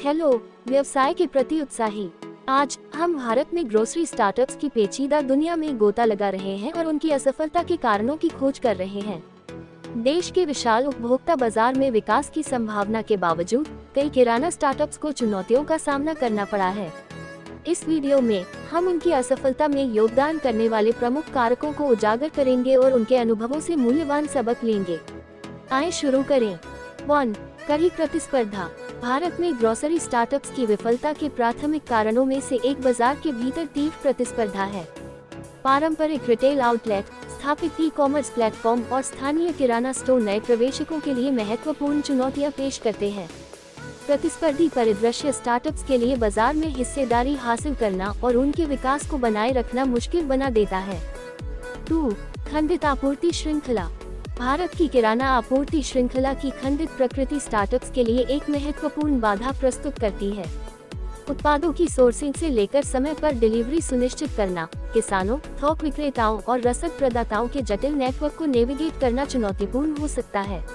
Hello, व्यवसाय के प्रति उत्साही। आज हम भारत में ग्रोसरी स्टार्टअप्स की पेचीदा दुनिया में गोता लगा रहे हैं और उनकी असफलता के कारणों की खोज कर रहे हैं। देश के विशाल उपभोक्ता बाजार में विकास की संभावना के बावजूद कई किराना स्टार्टअप्स को चुनौतियों का सामना करना पड़ा है। इस वीडियो में हम उनकी असफलता में योगदान करने वाले प्रमुख कारकों को उजागर करेंगे और उनके अनुभवों से मूल्यवान सबक लेंगे। आइए शुरू करें। 1. कड़ी प्रतिस्पर्धा। भारत में ग्रोसरी स्टार्टअप्स की विफलता के प्राथमिक कारणों में से एक बाजार के भीतर तीव्र प्रतिस्पर्धा है। पारंपरिक रिटेल आउटलेट, स्थापित ई-कॉमर्स प्लेटफॉर्म और स्थानीय किराना स्टोर नए प्रवेशकों के लिए महत्वपूर्ण चुनौतियां पेश करते हैं। प्रतिस्पर्धी परिदृश्य स्टार्टअप्स के लिए बाजार में हिस्सेदारी हासिल करना और उनके विकास को बनाए रखना मुश्किल बना देता है। 2. खंडित आपूर्ति श्रृंखला। भारत की किराना आपूर्ति श्रृंखला की खंडित प्रकृति स्टार्टअप्स के लिए एक महत्वपूर्ण बाधा प्रस्तुत करती है। उत्पादों की सोर्सिंग से लेकर समय पर डिलीवरी सुनिश्चित करना, किसानों, थोक विक्रेताओं और रसद प्रदाताओं के जटिल नेटवर्क को नेविगेट करना चुनौतीपूर्ण हो सकता है।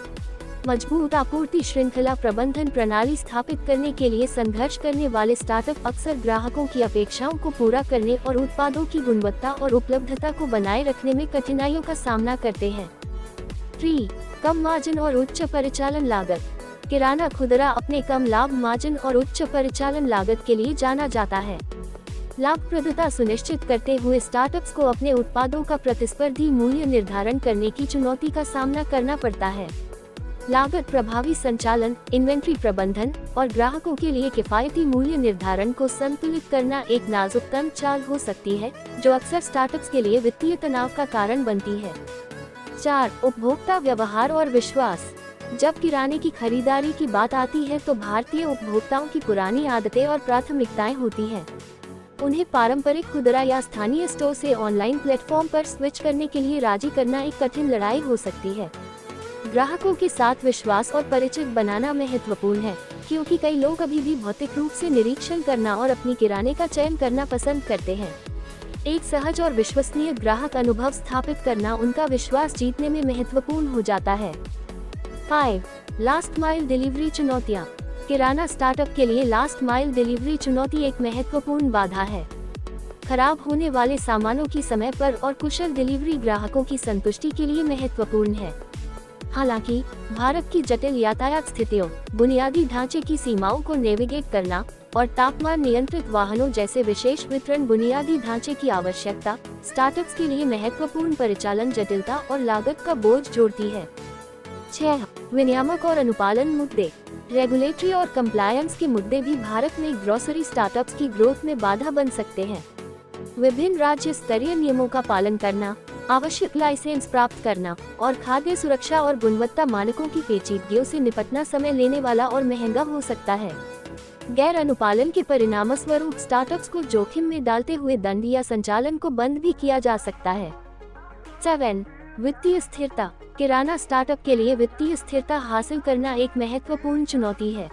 मजबूत आपूर्ति श्रृंखला प्रबंधन प्रणाली स्थापित करने के लिए संघर्ष करने वाले स्टार्टअप अक्सर ग्राहकों की अपेक्षाओं को पूरा करने और उत्पादों की गुणवत्ता और उपलब्धता को बनाए रखने में कठिनाइयों का सामना करते हैं। 3. कम मार्जिन और उच्च परिचालन लागत। किराना खुदरा अपने कम लाभ मार्जिन और उच्च परिचालन लागत के लिए जाना जाता है। लाभप्रदता सुनिश्चित करते हुए स्टार्टअप्स को अपने उत्पादों का प्रतिस्पर्धी मूल्य निर्धारण करने की चुनौती का सामना करना पड़ता है। लागत प्रभावी संचालन, इन्वेंट्री प्रबंधन और ग्राहकों के लिए किफायती मूल्य निर्धारण को संतुलित करना एक नाजुक चाल हो सकती है, जो अक्सर स्टार्टअप्स के लिए वित्तीय तनाव का कारण बनती है। 4. उपभोक्ता व्यवहार और विश्वास। जब किराने की खरीदारी की बात आती है तो भारतीय उपभोक्ताओं की पुरानी आदतें और प्राथमिकताएं होती हैं। उन्हें पारंपरिक खुदरा या स्थानीय स्टोर से ऑनलाइन प्लेटफॉर्म पर स्विच करने के लिए राजी करना एक कठिन लड़ाई हो सकती है। ग्राहकों के साथ विश्वास और परिचित बनाना महत्वपूर्ण है, क्योंकि कई लोग अभी भी भौतिक रूप से निरीक्षण करना और अपनी किराने का चयन करना पसंद करते हैं। एक सहज और विश्वसनीय ग्राहक अनुभव स्थापित करना उनका विश्वास जीतने में महत्वपूर्ण हो जाता है। 5. लास्ट माइल डिलीवरी चुनौतियां। किराना स्टार्टअप के लिए लास्ट माइल डिलीवरी चुनौती एक महत्वपूर्ण बाधा है। खराब होने वाले सामानों की समय पर और कुशल डिलीवरी ग्राहकों की संतुष्टि के लिए महत्वपूर्ण है। हालांकि भारत की जटिल यातायात स्थितियों, बुनियादी ढांचे की सीमाओं को नेविगेट करना और तापमान नियंत्रित वाहनों जैसे विशेष वितरण बुनियादी ढांचे की आवश्यकता स्टार्टअप्स के लिए महत्वपूर्ण परिचालन जटिलता और लागत का बोझ जोड़ती है। 6. विनियामक और अनुपालन मुद्दे। रेगुलेटरी और कंप्लायंस के मुद्दे भी भारत में ग्रोसरी स्टार्टअप्स की ग्रोथ में बाधा बन सकते हैं। विभिन्न राज्य स्तरीय नियमों का पालन करना, आवश्यक लाइसेंस प्राप्त करना और खाद्य सुरक्षा और गुणवत्ता मानकों की पेचीदगियों से निपटना समय लेने वाला और महंगा हो सकता है। गैर अनुपालन के परिणामस्वरूप स्टार्टअप्स को जोखिम में डालते हुए दंड या संचालन को बंद भी किया जा सकता है। 7. वित्तीय स्थिरता। किराना स्टार्टअप के लिए वित्तीय स्थिरता हासिल करना एक महत्वपूर्ण चुनौती है।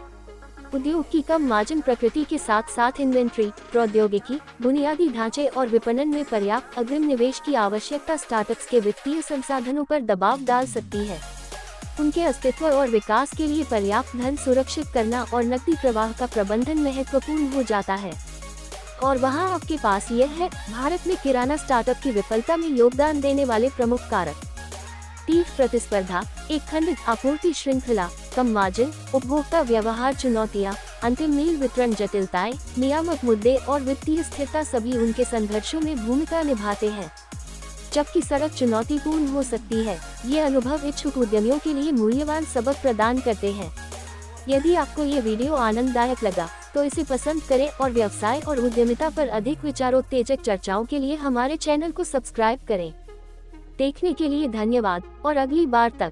उद्योग की कम मार्जिन प्रकृति के साथ साथ इन्वेंट्री, प्रौद्योगिकी, बुनियादी ढांचे और विपणन में पर्याप्त अग्रिम निवेश की आवश्यकता स्टार्टअप्स के वित्तीय संसाधनों पर दबाव डाल सकती है। उनके अस्तित्व और विकास के लिए पर्याप्त धन सुरक्षित करना और नकदी प्रवाह का प्रबंधन महत्वपूर्ण हो जाता है। और वहां आपके पास यह है, भारत में किराना स्टार्टअप की विफलता में योगदान देने वाले प्रमुख कारक। तीव्र प्रतिस्पर्धा, एक खंडित आपूर्ति श्रृंखला, कम मार्जिन, उपभोक्ता व्यवहार चुनौतियां, अंतिम मील वितरण जटिलताएं, नियामक मुद्दे और वित्तीय स्थिरता सभी उनके संघर्षों में भूमिका निभाते हैं। जबकि सड़क चुनौतीपूर्ण हो सकती है, ये अनुभव इच्छुक उद्यमियों के लिए मूल्यवान सबक प्रदान करते हैं। यदि आपको ये वीडियो आनंददायक लगा तो इसे पसंद करें और व्यवसाय और उद्यमिता पर अधिक विचारोत्तेजक चर्चाओं के लिए हमारे चैनल को सब्सक्राइब करें। देखने के लिए धन्यवाद और अगली बार तक।